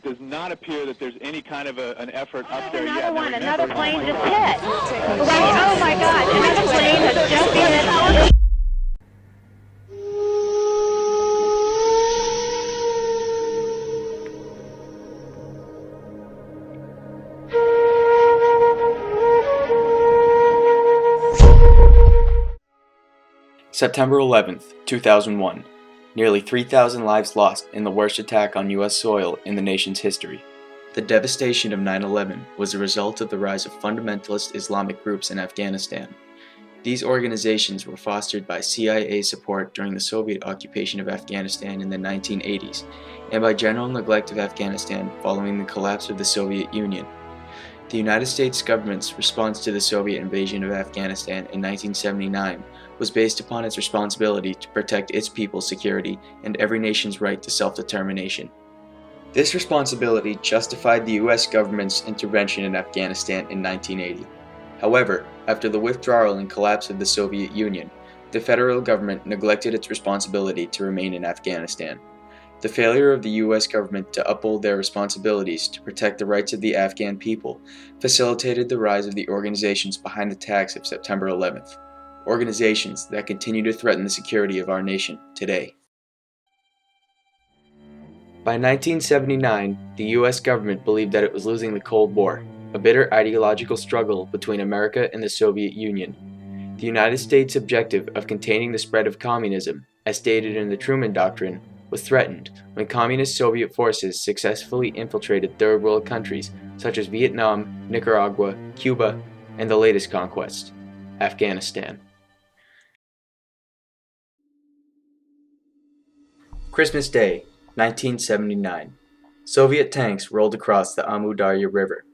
it does not appear that there's any kind of an effort up there yet. Another plane just hit. Oh my God, another plane has just hit. September 11th, 2001. Nearly 3,000 lives lost in the worst attack on U.S. soil in the nation's history. The devastation of 9/11 was a result of the rise of fundamentalist Islamic groups in Afghanistan. These organizations were fostered by CIA support during the Soviet occupation of Afghanistan in the 1980s, and by general neglect of Afghanistan following the collapse of the Soviet Union. The United States government's response to the Soviet invasion of Afghanistan in 1979 was based upon its responsibility to protect its people's security and every nation's right to self-determination. This responsibility justified the U.S. government's intervention in Afghanistan in 1980. However, after the withdrawal and collapse of the Soviet Union, the federal government neglected its responsibility to remain in Afghanistan. The failure of the U.S. government to uphold their responsibilities to protect the rights of the Afghan people facilitated the rise of the organizations behind the attacks of September 11th, organizations that continue to threaten the security of our nation today. By 1979, the U.S. government believed that it was losing the Cold War, a bitter ideological struggle between America and the Soviet Union. The United States' objective of containing the spread of communism, as stated in the Truman Doctrine, was threatened when communist Soviet forces successfully infiltrated third world countries such as Vietnam, Nicaragua, Cuba, and the latest conquest, Afghanistan. Christmas Day, 1979. Soviet tanks rolled across the Amu Darya River.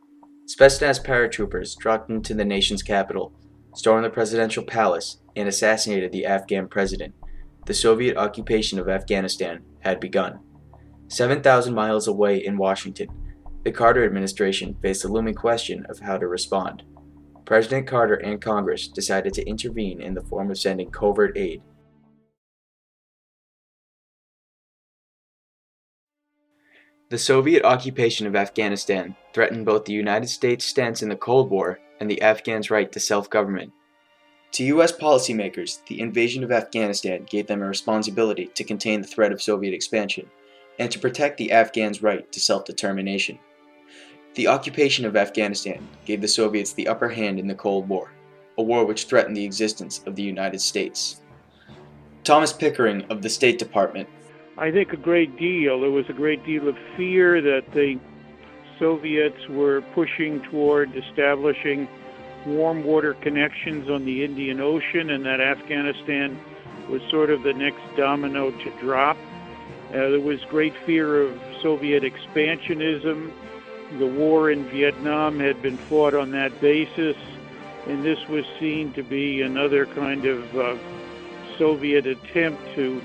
Spetsnaz paratroopers dropped into the nation's capital, stormed the presidential palace, and assassinated the Afghan president. The Soviet occupation of Afghanistan had begun. 7,000 miles away in Washington, the Carter administration faced the looming question of how to respond. President Carter and Congress decided to intervene in the form of sending covert aid. The Soviet occupation of Afghanistan threatened both the United States' stance in the Cold War and the Afghans' right to self-government. To U.S. policymakers, the invasion of Afghanistan gave them a responsibility to contain the threat of Soviet expansion and to protect the Afghans' right to self-determination. The occupation of Afghanistan gave the Soviets the upper hand in the Cold War, a war which threatened the existence of the United States. Thomas Pickering of the State Department. I think a great deal. There was a great deal of fear that the Soviets were pushing toward establishing warm water connections on the Indian Ocean, and that Afghanistan was sort of the next domino to drop. There was great fear of Soviet expansionism. The war in Vietnam had been fought on that basis, and this was seen to be another kind of Soviet attempt to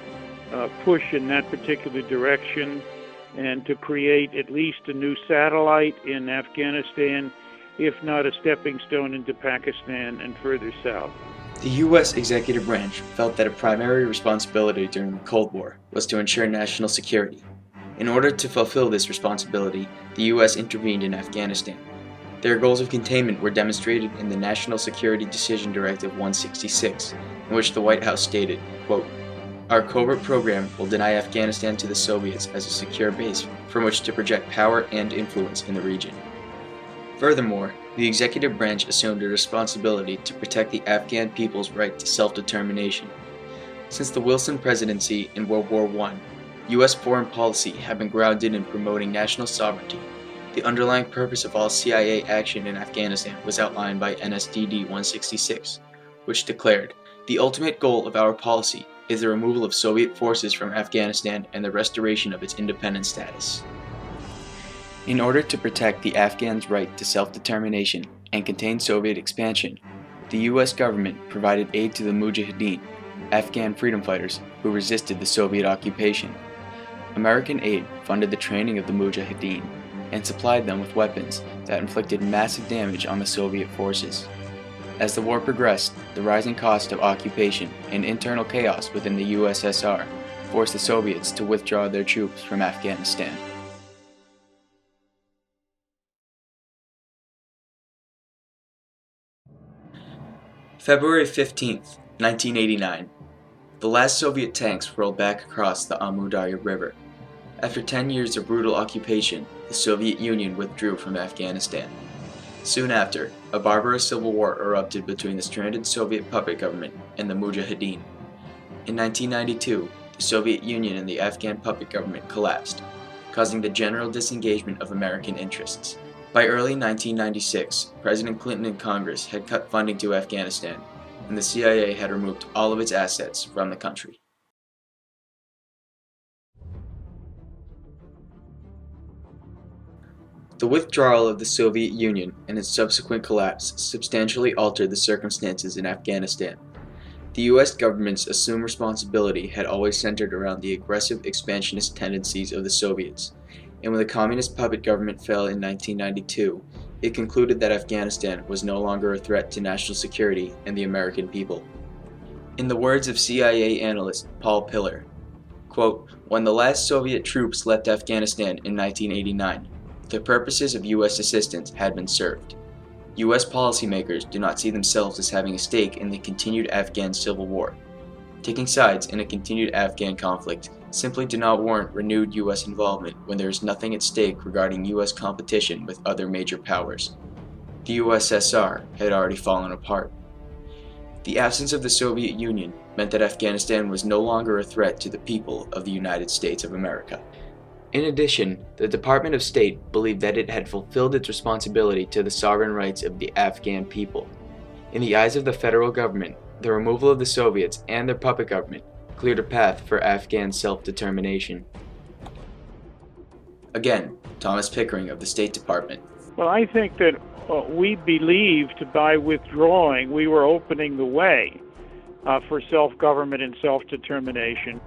push in that particular direction and to create at least a new satellite in Afghanistan, if not a stepping stone into Pakistan and further south. The U.S. executive branch felt that a primary responsibility during the Cold War was to ensure national security. In order to fulfill this responsibility, the U.S. intervened in Afghanistan. Their goals of containment were demonstrated in the National Security Decision Directive 166, in which the White House stated, quote, "Our covert program will deny Afghanistan to the Soviets as a secure base from which to project power and influence in the region." Furthermore, the executive branch assumed a responsibility to protect the Afghan people's right to self-determination. Since the Wilson presidency in World War I, U.S. foreign policy had been grounded in promoting national sovereignty. The underlying purpose of all CIA action in Afghanistan was outlined by NSDD 166, which declared, "The ultimate goal of our policy is the removal of Soviet forces from Afghanistan and the restoration of its independent status." In order to protect the Afghans' right to self-determination and contain Soviet expansion, the U.S. government provided aid to the Mujahideen, Afghan freedom fighters who resisted the Soviet occupation. American aid funded the training of the Mujahideen and supplied them with weapons that inflicted massive damage on the Soviet forces. As the war progressed, the rising cost of occupation and internal chaos within the USSR forced the Soviets to withdraw their troops from Afghanistan. February 15th, 1989. The last Soviet tanks rolled back across the Amu Darya River. After 10 years of brutal occupation, the Soviet Union withdrew from Afghanistan. Soon after, a barbarous civil war erupted between the stranded Soviet puppet government and the Mujahideen. In 1992, the Soviet Union and the Afghan puppet government collapsed, causing the general disengagement of American interests. By early 1996, President Clinton and Congress had cut funding to Afghanistan, and the CIA had removed all of its assets from the country. The withdrawal of the Soviet Union and its subsequent collapse substantially altered the circumstances in Afghanistan. The U.S. government's assumed responsibility had always centered around the aggressive expansionist tendencies of the Soviets, and when the communist puppet government fell in 1992, it concluded that Afghanistan was no longer a threat to national security and the American people. In the words of CIA analyst Paul Pillar, quote, "When the last Soviet troops left Afghanistan in 1989, the purposes of U.S. assistance had been served. U.S. policymakers do not see themselves as having a stake in the continued Afghan civil war. Taking sides in a continued Afghan conflict simply do not warrant renewed U.S. involvement when there is nothing at stake regarding U.S. competition with other major powers. The USSR had already fallen apart. The absence of the Soviet Union meant that Afghanistan was no longer a threat to the people of the United States of America." In addition, the Department of State believed that it had fulfilled its responsibility to the sovereign rights of the Afghan people. In the eyes of the federal government, the removal of the Soviets and their puppet government cleared a path for Afghan self-determination. Again, Thomas Pickering of the State Department. Well, I think that we believed by withdrawing we were opening the way for self-government and self-determination.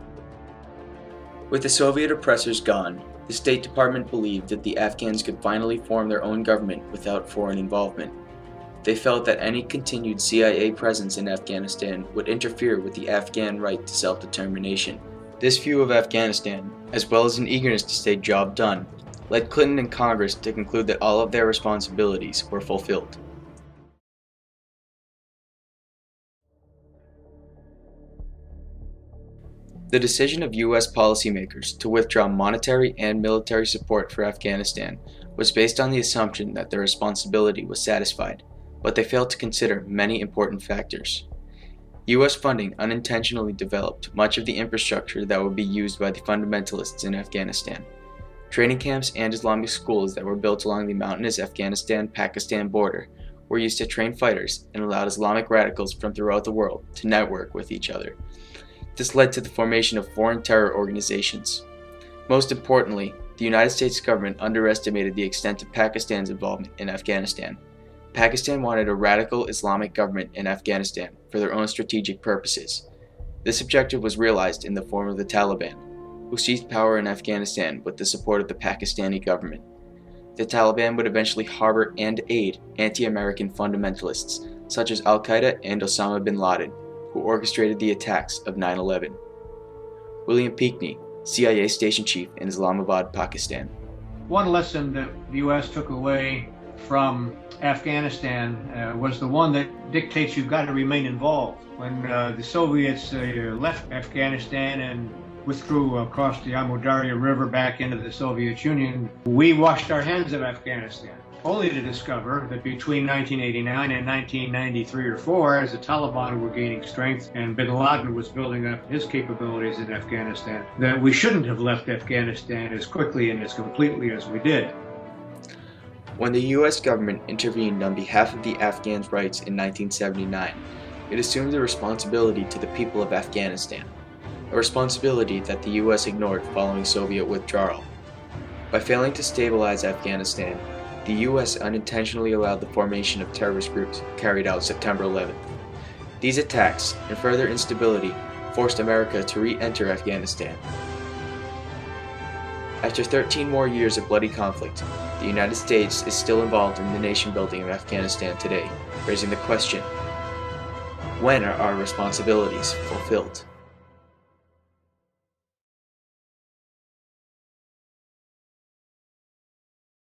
With the Soviet oppressors gone, the State Department believed that the Afghans could finally form their own government without foreign involvement. They felt that any continued CIA presence in Afghanistan would interfere with the Afghan right to self-determination. This view of Afghanistan, as well as an eagerness to say job done, led Clinton and Congress to conclude that all of their responsibilities were fulfilled. The decision of U.S. policymakers to withdraw monetary and military support for Afghanistan was based on the assumption that their responsibility was satisfied, but they failed to consider many important factors. U.S. funding unintentionally developed much of the infrastructure that would be used by the fundamentalists in Afghanistan. Training camps and Islamic schools that were built along the mountainous Afghanistan-Pakistan border were used to train fighters and allowed Islamic radicals from throughout the world to network with each other. This led to the formation of foreign terror organizations. Most importantly, the United States government underestimated the extent of Pakistan's involvement in Afghanistan. Pakistan wanted a radical Islamic government in Afghanistan for their own strategic purposes. This objective was realized in the form of the Taliban, who seized power in Afghanistan with the support of the Pakistani government. The Taliban would eventually harbor and aid anti-American fundamentalists such as Al-Qaeda and Osama bin Laden, who orchestrated the attacks of 9/11. William Pinckney, CIA Station Chief in Islamabad, Pakistan. One lesson that the U.S. took away from Afghanistan was the one that dictates you've got to remain involved. When the Soviets left Afghanistan and withdrew across the Amu Darya River back into the Soviet Union, we washed our hands of Afghanistan, only to discover that between 1989 and 1993 or 4, as the Taliban were gaining strength and bin Laden was building up his capabilities in Afghanistan, that we shouldn't have left Afghanistan as quickly and as completely as we did. When the U.S. government intervened on behalf of the Afghans' rights in 1979, it assumed the responsibility to the people of Afghanistan, a responsibility that the U.S. ignored following Soviet withdrawal. By failing to stabilize Afghanistan, the U.S. unintentionally allowed the formation of terrorist groups carried out September 11th. These attacks and further instability forced America to re-enter Afghanistan. After 13 more years of bloody conflict, the United States is still involved in the nation-building of Afghanistan today, raising the question, when are our responsibilities fulfilled?